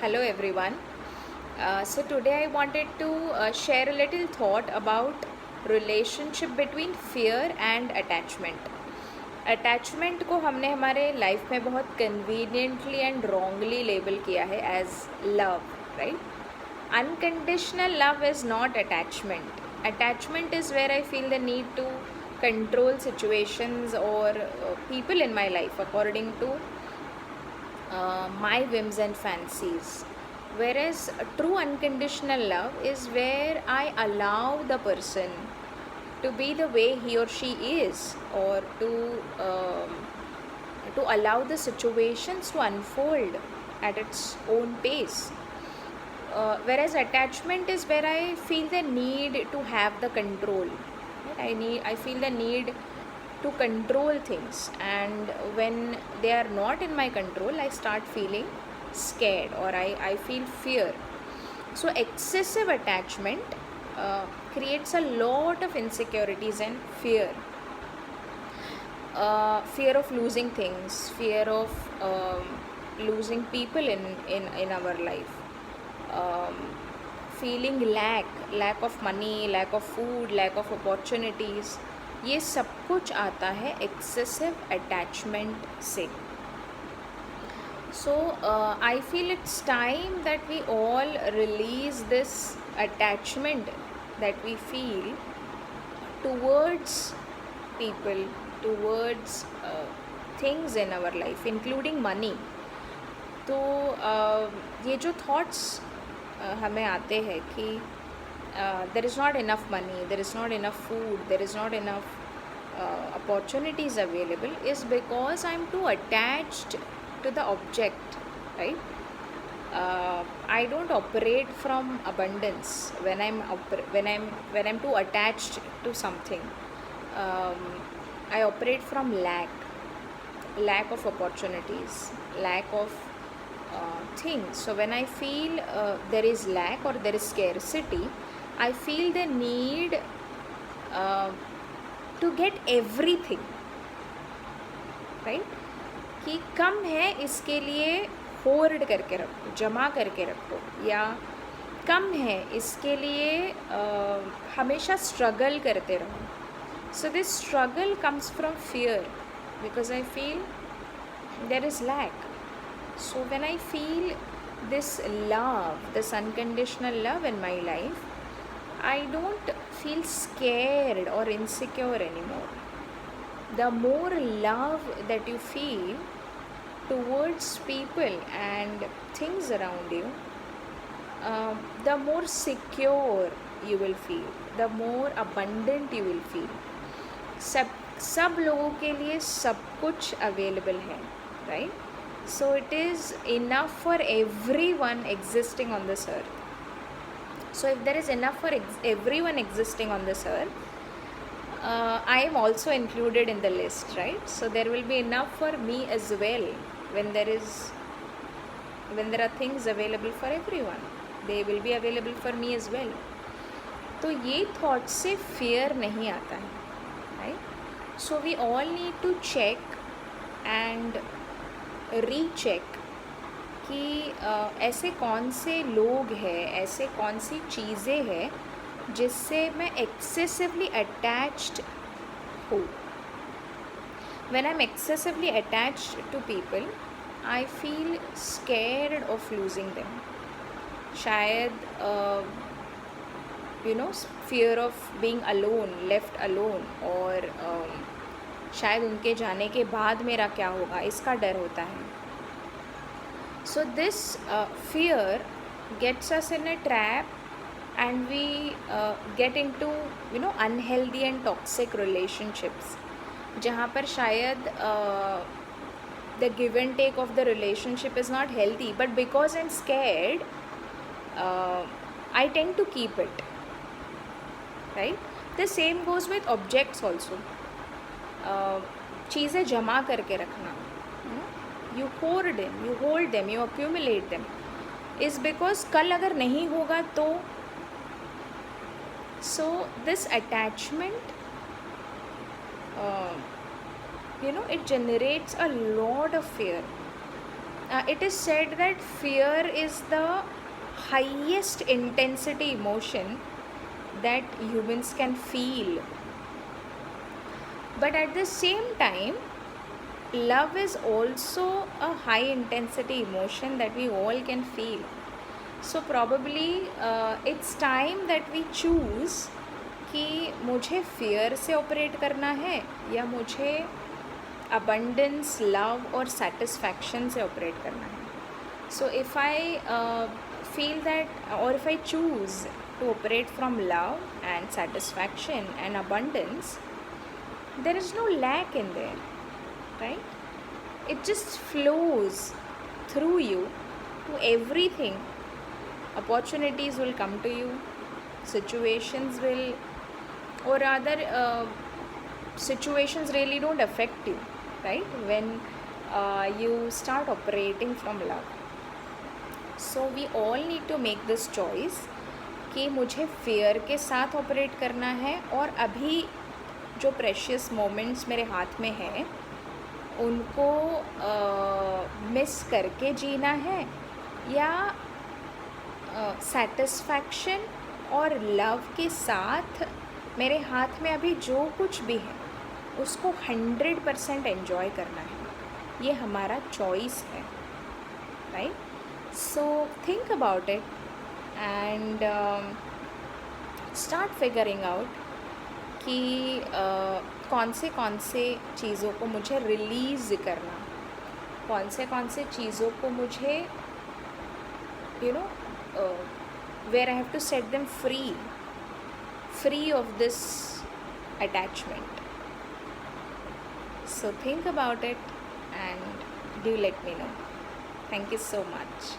Hello everyone. So today I wanted to share a little thought about relationship between fear and attachment. Attachment को हमने हमारे life में बहुत conveniently and wrongly label किया है as love, right? Unconditional love is not attachment. Attachment is where I feel the need to control situations or people in my life according to my whims and fancies. Whereas true unconditional love is where I allow the person to be the way he or she is, or to allow the situations to unfold at its own pace. Whereas attachment is where I feel the need to have the control. Right? I feel the need to control things, and when they are not in my control, I start feeling scared, or I feel fear. So excessive attachment creates a lot of insecurities and fear. Fear of losing things, fear of losing people in our life, um, feeling lack of money, lack of food, lack of opportunities. ये सब कुछ आता है excessive attachment से. So I feel it's time that we all release this attachment that we feel towards people, towards things in our life, including money. तो ये जो thoughts हमें आते हैं कि there is not enough money, there is not enough food, there is not enough opportunities available, is because I'm too attached to the object, right? I don't operate from abundance when I'm too attached to something. I operate from lack of opportunities, lack of things. So when I feel there is lack or there is scarcity, I feel the need to get everything, right? कि कम है इसके लिए horde करके रखो, जमा करके रखो, या कम है इसके लिए हमेशा स्ट्रगल करते रहो. So this struggle comes from fear, because I feel there is lack. So when I feel this love, this unconditional love in my life, I don't feel scared or insecure anymore. The more love that you feel towards people and things around you, the more secure you will feel, the more abundant you will feel. सब लोगों के लिए सब कुछ available है, right? So it is enough for everyone existing on this earth. So if there is enough for everyone existing on this earth, I am also included in the list, right? So there will be enough for me as well. When there are things available for everyone, they will be available for me as well. तो ये thought से fear नहीं आता है, right? So we all need to check and recheck कि ऐसे कौन से लोग हैं, ऐसे कौन सी चीज़ें हैं जिससे मैं एक्सेसिवली अटैच्ड हूँ. When I'm excessively attached to people, I feel scared of losing them. शायद fear of being alone, left alone, और शायद उनके जाने के बाद मेरा क्या होगा, इसका डर होता है. So this fear gets us in a trap, and we get into unhealthy and toxic relationships, जहाँ पर शायद the give and take of the relationship is not healthy, but because I'm scared, I tend to keep it, right? The same goes with objects also. चीज़ें जमा करके रखना, you hoard them, you hold them, you accumulate them, is because कल अगर नहीं होगा तो. So this attachment, it generates a lot of fear. It is said that fear is the highest intensity emotion that humans can feel. But at the same time, love is also a high intensity emotion that we all can feel. So probably it's time that we choose कि मुझे fear से operate करना है या मुझे abundance, love और satisfaction से operate करना है. So if I feel that, or if I choose to operate from love and satisfaction and abundance, there is no lack in there, right? It just flows through you to everything. Opportunities will come to you, situations will, or rather situations really don't affect you, right, when you start operating from love. So we all need to make this choice कि मुझे fear के साथ operate करना है और अभी जो precious moments मेरे हाथ में हैं उनको मिस करके जीना है, या satisfaction और love के साथ मेरे हाथ में अभी जो कुछ भी है उसको 100% enjoy करना है. ये हमारा choice है, right? So think about it and start figuring out कि कौन से चीज़ों को मुझे रिलीज़ करना, कौन से चीज़ों को मुझे where I have to set them free of this attachment. So think about it and do let me know. Thank you so much.